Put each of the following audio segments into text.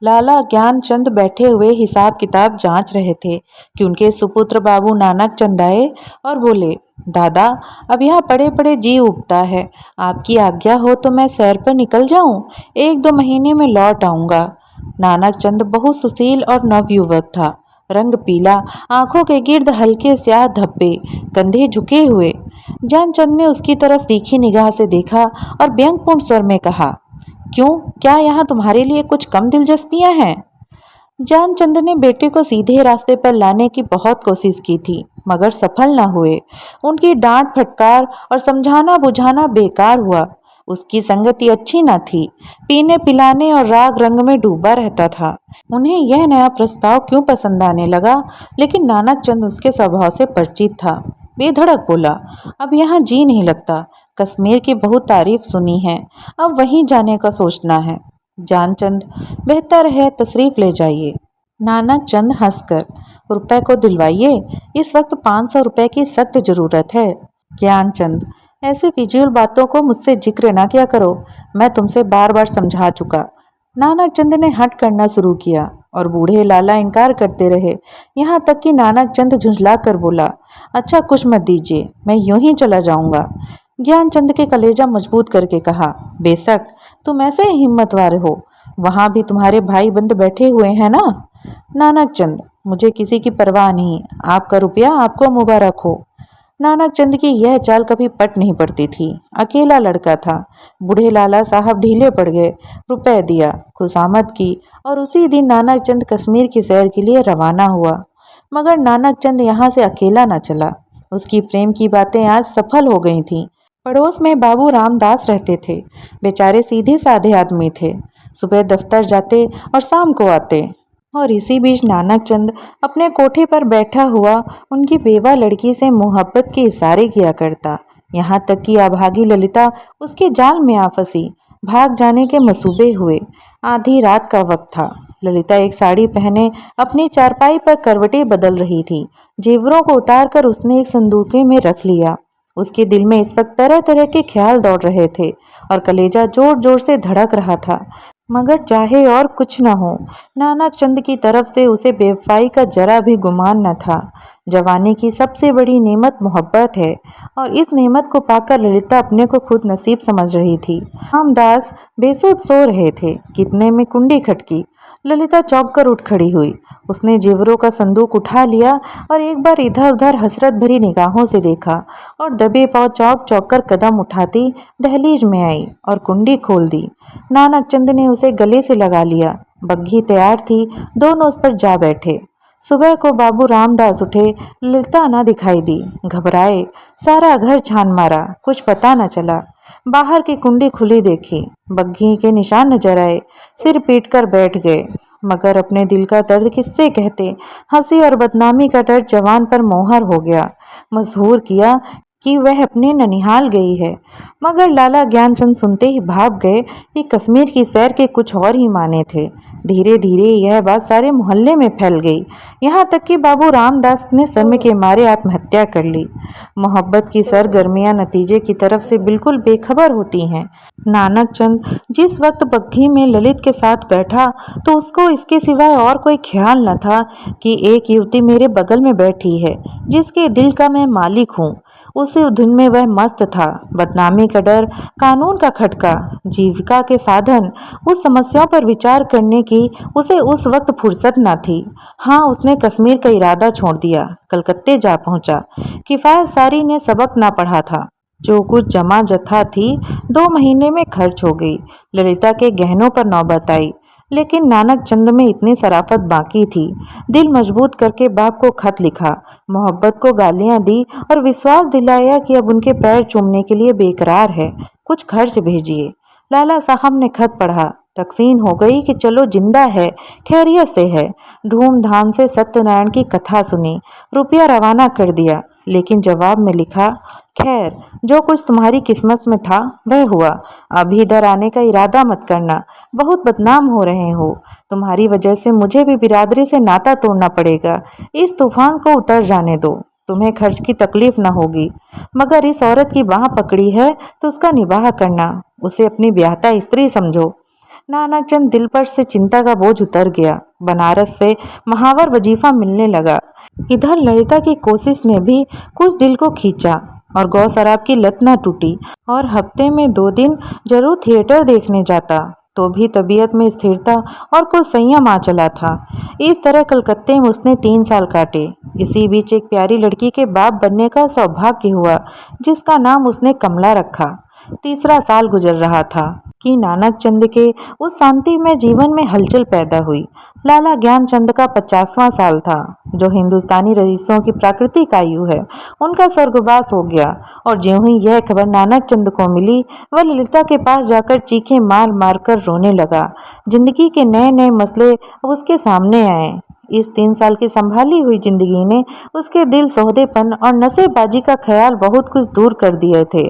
लाला ज्ञानचंद बैठे हुए हिसाब किताब जांच रहे थे कि उनके सुपुत्र बाबू नानक चंद आए और बोले, दादा, अब यहाँ पड़े पड़े जी उबता है। आपकी आज्ञा हो तो मैं सैर पर निकल जाऊं। 1-2 महीने में लौट आऊंगा। नानक चंद बहुत सुशील और नवयुवक था। रंग पीला, आंखों के गिर्द हल्के स्याह धब्बे, कंधे झुके हुए। ज्ञानचंद ने उसकी तरफ तीखी निगाह से देखा और व्यंग्यपूर्ण स्वर में कहा, क्यों, क्या यहाँ तुम्हारे लिए कुछ कम दिलचस्पियां हैं? ज्ञानचंद ने बेटे को सीधे रास्ते पर लाने की बहुत कोशिश की थी, मगर सफल न हुए। उनकी डांट फटकार और समझाना बुझाना बेकार हुआ। उसकी संगति अच्छी न थी। पीने पिलाने और राग रंग में डूबा रहता था। उन्हें यह नया प्रस्ताव क्यों पसंद आने लगा, लेकिन नानक चंद उसके स्वभाव से परिचित था। बेधड़क बोला, अब यहाँ जी नहीं लगता। कश्मीर की बहुत तारीफ सुनी है, अब वहीं जाने का सोचना है। जानचंद, बेहतर है तशरीफ ले जाइए। नानक चंद हंसकर, रुपए को दिलवाइए, इस वक्त 500 रुपए की सख्त जरूरत है। ज्ञानचंद, ऐसी फिजूल बातों को मुझसे जिक्र ना किया करो, मैं तुमसे बार बार समझा चुका। नानक चंद ने हट करना शुरू किया और बूढ़े लाला इनकार करते रहे। यहाँ तक कि नानक चंद झुंझला कर बोला, अच्छा कुछ मत दीजिए, मैं यूं ही चला जाऊंगा। ज्ञानचंद के कलेजा मजबूत करके कहा, बेशक तुम ऐसे ही हिम्मतवार हो, वहां भी तुम्हारे भाई बंद बैठे हुए हैं ना। नानक चंद, मुझे किसी की परवाह नहीं, आपका रुपया आपको मुबारक हो। नानक चंद की यह चाल कभी पट नहीं पड़ती थी। अकेला लड़का था। बूढ़े लाला साहब ढीले पड़ गए। रुपए दिया, खुशामद की और उसी दिन नानक चंद कश्मीर की सैर के लिए रवाना हुआ। मगर नानक चंद यहाँ से अकेला न चला। उसकी प्रेम की बातें आज सफल हो गई थीं। पड़ोस में बाबू रामदास रहते थे। बेचारे सीधे साधे आदमी थे। सुबह दफ्तर जाते और शाम को आते। और इसी बीच नानक चंद अपने कोठे पर बैठा हुआ उनकी बेवा लड़की से मोहब्बत के इशारे किया करता। यहाँ तक कि अभागी ललिता उसके जाल में आ फंसी। भाग जाने के मसूबे हुए। आधी रात का वक्त था। ललिता एक साड़ी पहने अपनी चारपाई पर करवटें बदल रही थी। जेवरों को उतारकर उसने एक संदूके में रख लिया। उसके दिल में इस वक्त तरह तरह के ख्याल दौड़ रहे थे और कलेजा जोर जोर से धड़क रहा था। मगर चाहे और कुछ न हो, नानक चंद की तरफ से उसे बेवफाई का जरा भी गुमान न था। जवानी की सबसे बड़ी नेमत मोहब्बत है और इस नेमत को पाकर ललिता अपने को खुद नसीब समझ रही थी। रामदास बेसुध सो रहे थे। कितने में कुंडी खटकी। ललिता चौंक कर उठ खड़ी हुई। उसने जेवरों का संदूक उठा लिया और एक बार इधर उधर हसरत भरी निगाहों से देखा और दबे पांव चौंक चौंक कर कदम उठाती दहलीज में आई और कुंडी खोल दी। नानक चंद ने उसे गले से लगा लिया। बग्घी तैयार थी। दोनों उस पर जा बैठे। सुबह को बाबू रामदास उठे। ललिता न दिखाई दी। घबराए। सारा घर छान मारा, कुछ पता न चला। बाहर की कुंडी खुली देखी। बग्घी के निशान नजर आए। सिर पीट कर बैठ गए। मगर अपने दिल का दर्द किससे कहते। हंसी और बदनामी का डर जवान पर मोहर हो गया। मशहूर किया कि वह अपने ननिहाल गई है। मगर लाला ज्ञानचंद सुनते ही भाग गए कि कश्मीर की सैर के कुछ और ही माने थे। धीरे धीरे यह बात सारे मोहल्ले में फैल गई। यहाँ तक कि बाबू रामदास ने शर्म के मारे आत्महत्या कर ली। मोहब्बत की सरगर्मियां नतीजे की तरफ से बिल्कुल बेखबर होती हैं। नानक चंद जिस वक्त बग्घी में ललित के साथ बैठा तो उसको इसके सिवाय और कोई ख्याल न था कि एक युवती मेरे बगल में बैठी है जिसके दिल का मैं मालिक हूँ। उसी धुन में वह मस्त था। बदनामी का डर, कानून का खटका, जीविका के साधन, उस समस्याओं पर विचार करने की उसे उस वक्त फुर्सत न थी। हाँ, उसने कश्मीर का इरादा छोड़ दिया। कलकत्ते जा पहुंचा। किफायत सारी ने सबक ना पढ़ा था। जो कुछ जमा जथा थी 2 महीने में खर्च हो गई। ललिता के गहनों पर नौबत आई। लेकिन नानक चंद में इतनी शराफत बाकी थी। दिल मजबूत करके बाप को खत लिखा। मोहब्बत को गालियां दी और विश्वास दिलाया कि अब उनके पैर चूमने के लिए बेकरार है, कुछ खर्च भेजिए। लाला साहब ने खत पढ़ा। तकसीन हो गई कि चलो जिंदा है, खैरियत से है। धूमधाम से सत्यनारायण की कथा सुनी। रुपया रवाना कर दिया। लेकिन जवाब में लिखा, खैर, जो कुछ तुम्हारी किस्मत में था वह हुआ। अब इधर आने का इरादा मत करना, बहुत बदनाम हो रहे हो। तुम्हारी वजह से मुझे भी बिरादरी से नाता तोड़ना पड़ेगा। इस तूफान को उतर जाने दो, तुम्हें खर्च की तकलीफ न होगी। मगर इस औरत की बाह पकड़ी है तो उसका निबाह करना, उसे अपनी ब्याहता स्त्री समझो। नानक चंद दिल पर से चिंता का बोझ उतर गया। बनारस से महावर वजीफा मिलने लगा। इधर ललिता की कोशिश ने भी कुछ दिल को खींचा और गौ शराब की लत न टूटी और हफ्ते में 2 दिन जरूर थिएटर देखने जाता, तो भी तबीयत में स्थिरता और कुछ संयम आ चला था। इस तरह कलकत्ते में उसने 3 साल काटे। इसी बीच एक प्यारी लड़की के बाप बनने का सौभाग्य हुआ, जिसका नाम उसने कमला रखा। तीसरा साल गुजर रहा था कि नानक चंद के उस शांति में जीवन में हलचल पैदा हुई। लाला ज्ञानचंद का 50वां साल था, जो हिंदुस्तानी रईसों की प्राकृतिक आयु है। उनका स्वर्गवास हो गया और ज्यों ही यह खबर नानक चंद को मिली, वह ललिता के पास जाकर चीखें मार मार कर रोने लगा। जिंदगी के नए नए मसले अब उसके सामने आए। इस 3 साल की संभाली हुई जिंदगी ने उसके दिल सौदेपन और नशेबाजी का ख्याल बहुत कुछ दूर कर दिए थे।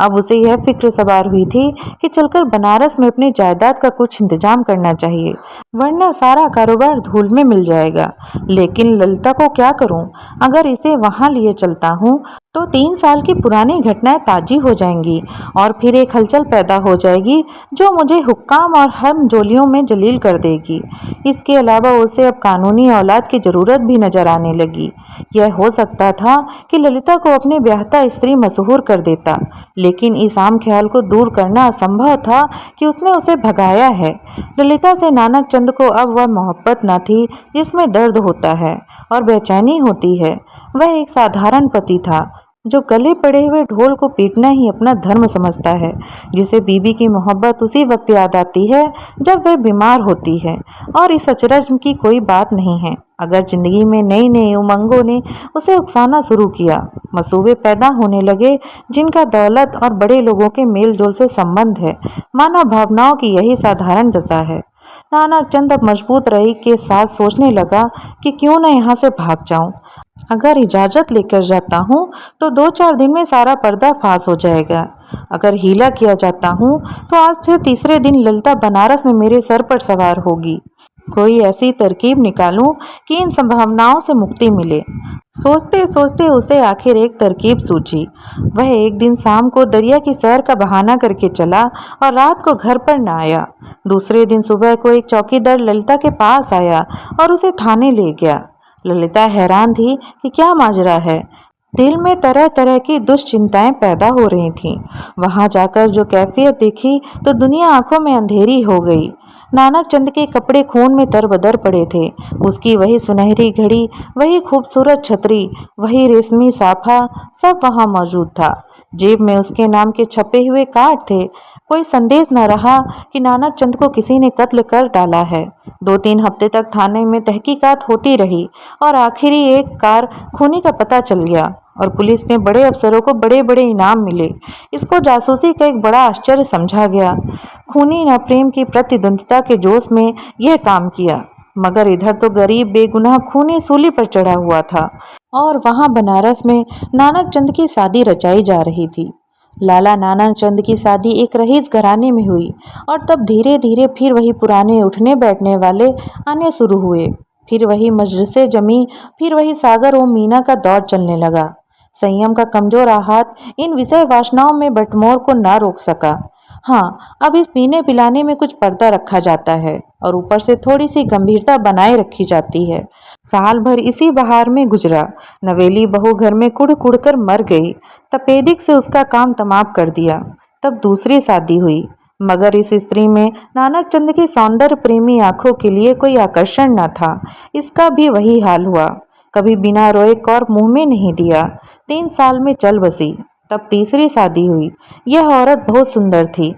अब उसे यह फिक्र सवार हुई थी कि चलकर बनारस में अपनी जायदाद का कुछ इंतजाम करना चाहिए, वरना सारा कारोबार धूल में मिल जाएगा। लेकिन ललिता को क्या करूं? अगर इसे वहां लिए चलता हूं तो 3 साल की पुरानी घटनाएं ताजी हो जाएंगी और फिर एक हलचल पैदा हो जाएगी जो मुझे हुक्काम और हम जोलियों में जलील कर देगी। इसके अलावा उसे अब कानूनी औलाद की जरूरत भी नजर आने लगी। यह हो सकता था कि ललिता को अपनी ब्याहता स्त्री मशहूर कर देता, लेकिन इस आम ख्याल को दूर करना असंभव था कि उसने उसे भगाया है। ललिता से नानक चंद को अब वह मोहब्बत न थी जिसमें दर्द होता है और बेचैनी होती है। वह एक साधारण पति था जो गले पड़े हुए ढोल को पीटना ही अपना धर्म समझता है, जिसे बीबी की मोहब्बत उसी वक्त याद आती है जब वह बीमार होती है। और इस अचरज की कोई बात नहीं है अगर जिंदगी में नई नई उमंगों ने उसे उकसाना शुरू किया। मसूबे पैदा होने लगे जिनका दौलत और बड़े लोगों के मेल जोल से संबंध है। मानव भावनाओं की यही साधारण दशा है। नानक चंद अब मजबूत रही के साथ सोचने लगा कि क्यों न यहाँ से भाग जाऊं। अगर इजाजत लेकर जाता हूँ तो 2-4 दिन में सारा पर्दा फाश हो जाएगा। अगर हीला किया जाता हूँ तो आज से तीसरे दिन ललिता बनारस में मेरे सर पर सवार होगी। कोई ऐसी तरकीब निकालूं कि इन संभावनाओं से मुक्ति मिले। सोचते सोचते उसे आखिर एक तरकीब सूझी। वह एक दिन शाम को दरिया की सैर का बहाना करके चला और रात को घर पर न आया। दूसरे दिन सुबह को एक चौकीदार ललिता के पास आया और उसे थाने ले गया। ललिता हैरान थी कि क्या माजरा है। दिल में तरह तरह की दुश्चिंताएं पैदा हो रही थीं। वहां जाकर जो कैफियत देखी तो दुनिया आंखों में अंधेरी हो गई। नानक चंद के कपड़े खून में तरबदर पड़े थे। उसकी वही सुनहरी घड़ी, वही खूबसूरत छतरी, वही रेशमी साफा, सब वहां मौजूद था। जेब में उसके नाम के छपे हुए कार्ड थे। कोई संदेश न रहा कि नानक चंद को किसी ने कत्ल कर डाला है। 2-3 हफ्ते तक थाने में तहकीकात होती रही और आखिरी एक कार खूनी का पता चल गया और पुलिस ने बड़े अफसरों को बड़े बड़े इनाम मिले। इसको जासूसी का एक बड़ा आश्चर्य समझा गया। खूनी ने प्रेम की प्रतिद्वंदिता के जोश में यह काम किया, मगर इधर तो गरीब बेगुनाह खूनी सूली पर चढ़ा हुआ था और वहां बनारस में नानक चंद की शादी रचाई जा रही थी। लाला नानक चंद की शादी एक रईस घराने में हुई और तब धीरे धीरे फिर वही पुराने उठने बैठने वाले आने शुरू हुए। फिर वही मजलिसें जमी, फिर वही सागर और मीना का दौर चलने लगा। संयम का कमजोर हाथ इन विषय वासनाओं में बटमोर को ना रोक सका। हाँ, अब इस पीने पिलाने में कुछ पर्दा रखा जाता है और ऊपर से थोड़ी सी गंभीरता बनाए रखी जाती है। साल भर इसी बहार में गुजरा। नवेली बहू घर में कुड़ कुड़ कर मर गई। तपेदिक से उसका काम तमाम कर दिया। तब दूसरी शादी हुई, मगर इस स्त्री में नानक चंद की सौंदर्य प्रेमी आंखों के लिए कोई आकर्षण न था। इसका भी वही हाल हुआ। कभी बिना रोए कौर मुंह में नहीं दिया। 3 साल में चल बसी। तब तीसरी शादी हुई। यह औरत बहुत सुंदर थी,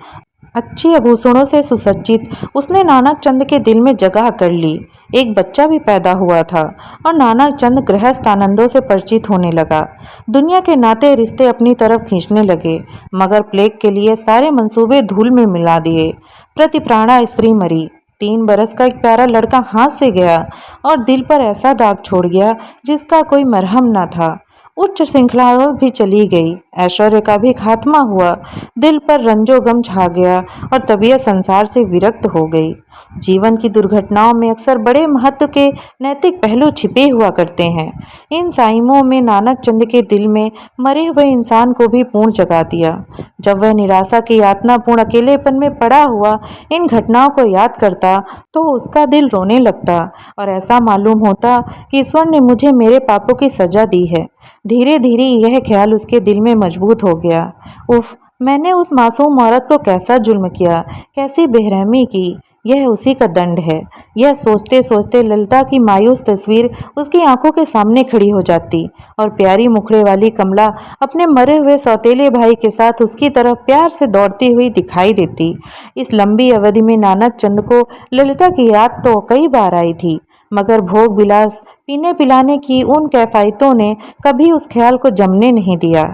अच्छी आभूषणों से सुसज्जित। उसने नानक चंद के दिल में जगह कर ली। एक बच्चा भी पैदा हुआ था और नानक चंद गृहस्थ आनंदों से परिचित होने लगा। दुनिया के नाते रिश्ते अपनी तरफ खींचने लगे, मगर प्लेग के लिए सारे मंसूबे धूल में मिला दिए। प्रतिप्राणा स्त्री मरी। 3 बरस का एक प्यारा लड़का हाथ से गया और दिल पर ऐसा दाग छोड़ गया जिसका कोई मरहम न था। उच्च श्रृंखला भी चली गई। ऐश्वर्य का भी खात्मा हुआ। दिल पर रंजो गम छा गया और तबीयत संसार से विरक्त हो गई। जीवन की दुर्घटनाओं में अक्सर बड़े महत्व के नैतिक पहलू छिपे हुआ करते हैं। इन साइमों में नानक चंद के दिल में मरे हुए इंसान को भी पूर्ण जगा दिया। जब वह निराशा के यातनापूर्ण अकेलेपन में पड़ा हुआ इन घटनाओं को याद करता तो उसका दिल रोने लगता और ऐसा मालूम होता कि ईश्वर ने मुझे मेरे पापों की सजा दी है। धीरे धीरे यह ख्याल उसके दिल में मजबूत हो गया। उफ, मैंने उस मासूम औरत को कैसा जुल्म किया, कैसी बेरहमी की, यह उसी का दंड है। यह सोचते सोचते ललिता की मायूस तस्वीर उसकी आंखों के सामने खड़ी हो जाती और प्यारी मुखड़े वाली कमला अपने मरे हुए सौतेले भाई के साथ उसकी तरफ प्यार से दौड़ती हुई दिखाई देती। इस लंबी अवधि में नानक चंद को ललिता की याद तो कई बार आई थी, मगर भोग विलास पीने पिलाने की उन कैफियतों ने कभी उस ख्याल को जमने नहीं दिया।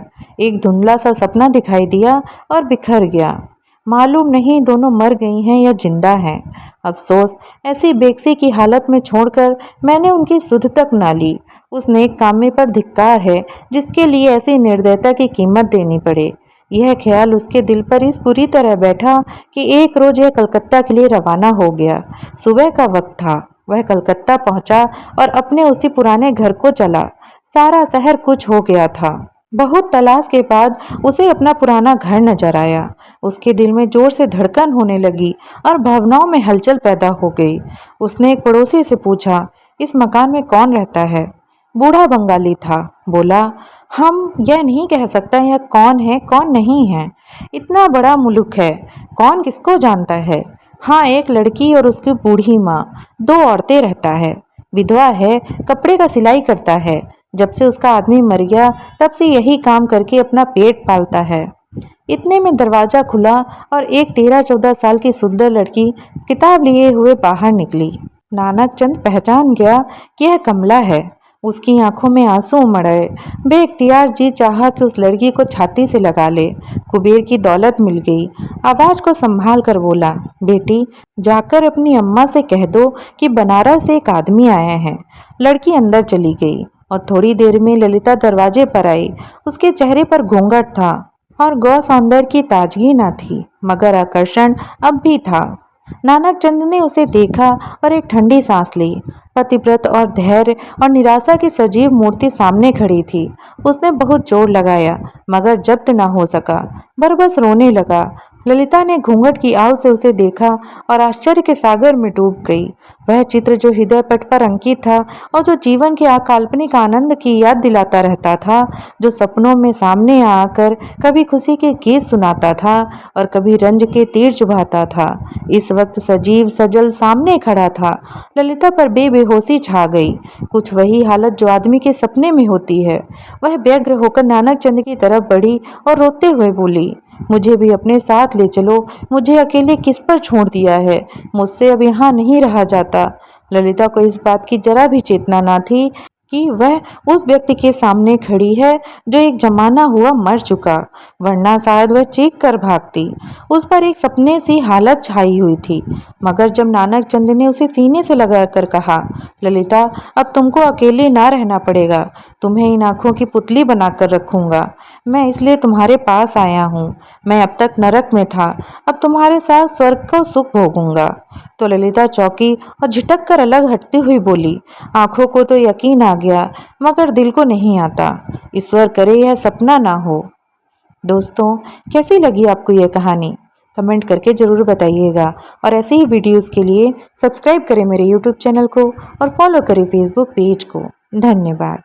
एक धुंधला सा सपना दिखाई दिया और बिखर गया। मालूम नहीं दोनों मर गई हैं या जिंदा हैं। अफसोस ऐसी बेकसी की हालत में छोड़कर मैंने उनकी सुध तक ना ली। उस नेक कामे पर धिक्कार है जिसके लिए ऐसी निर्दयता की कीमत देनी पड़े। यह ख्याल उसके दिल पर इस बुरी तरह बैठा कि एक रोज यह कलकत्ता के लिए रवाना हो गया। सुबह का वक्त था। वह कलकत्ता पहुंचा और अपने उसी पुराने घर को चला। सारा शहर कुछ हो गया था। बहुत तलाश के बाद उसे अपना पुराना घर नजर आया। उसके दिल में जोर से धड़कन होने लगी और भावनाओं में हलचल पैदा हो गई। उसने एक पड़ोसी से पूछा, इस मकान में कौन रहता है? बूढ़ा बंगाली था। बोला, हम यह नहीं कह सकता यह कौन है कौन नहीं है। इतना बड़ा मुल्क है, कौन किसको जानता है। हाँ, एक लड़की और उसकी बूढ़ी माँ, 2 औरतें रहता है। विधवा है, कपड़े का सिलाई करता है। जब से उसका आदमी मर गया तब से यही काम करके अपना पेट पालता है। इतने में दरवाजा खुला और एक 13-14 साल की सुंदर लड़की किताब लिए हुए बाहर निकली। नानक चंद पहचान गया कि यह कमला है। उसकी आंखों में आंसू उमड़ आए। बेइख्तियार जी चाहा कि उस लड़की को छाती से लगा ले। कुबेर की दौलत मिल गई। आवाज को संभाल कर बोला, बेटी जाकर अपनी अम्मा से कह दो कि बनारस से एक आदमी आया है। लड़की अंदर चली गई और थोड़ी देर में ललिता दरवाजे पर आई। उसके चेहरे पर घूंघट था और गौ सौंदर्य की ताजगी न थी, मगर आकर्षण अब भी था। नानक चंद ने उसे देखा और एक ठंडी सांस ली। पतिव्रत और धैर्य और निराशा की सजीव मूर्ति सामने खड़ी थी। उसने बहुत जोर लगाया मगर जब्त न हो सका। बरबस रोने लगा। ललिता ने घूंघट की आव से उसे देखा और आश्चर्य के सागर में डूब गई। वह चित्र जो हृदय पट पर अंकित था और जो जीवन के अकाल्पनिक आनंद की याद दिलाता रहता था, जो सपनों में सामने आकर कभी खुशी के गीत सुनाता था और कभी रंज के तीर चुभाता था, इस वक्त सजीव सजल सामने खड़ा था। ललिता पर बेहोशी छा गई। कुछ वही हालत जो आदमी के सपने में होती है। वह व्यग्र होकर नानक चंद की तरफ बढ़ी और रोते हुए बोली, मुझे भी अपने साथ ले चलो। मुझे अकेले किस पर छोड़ दिया है। मुझसे अब यहाँ नहीं रहा जाता। ललिता को इस बात की जरा भी चेतना न थी कि वह उस व्यक्ति के सामने खड़ी है जो एक जमाना हुआ मर चुका, वरना शायद वह चीख कर भागती। उस पर एक सपने सी हालत छाई हुई थी। मगर जब नानक चंद ने उसे सीने से लगाकर कहा, ललिता अब तुमको अकेले ना रहना पड़ेगा, तुम्हें इन आँखों की पुतली बनाकर रखूंगा। मैं इसलिए तुम्हारे पास आया हूँ। मैं अब तक नरक में था, अब तुम्हारे साथ स्वर्ग को सुख भोगूंगा। तो ललिता चौंकी और झिटक कर अलग हटती हुई बोली, आंखों को तो यकीन आ गया मगर दिल को नहीं आता। ईश्वर करे यह सपना ना हो। दोस्तों, कैसी लगी आपको यह कहानी? कमेंट करके ज़रूर बताइएगा और ऐसे ही वीडियोस के लिए सब्सक्राइब करें मेरे यूट्यूब चैनल को और फॉलो करें फेसबुक पेज को। धन्यवाद।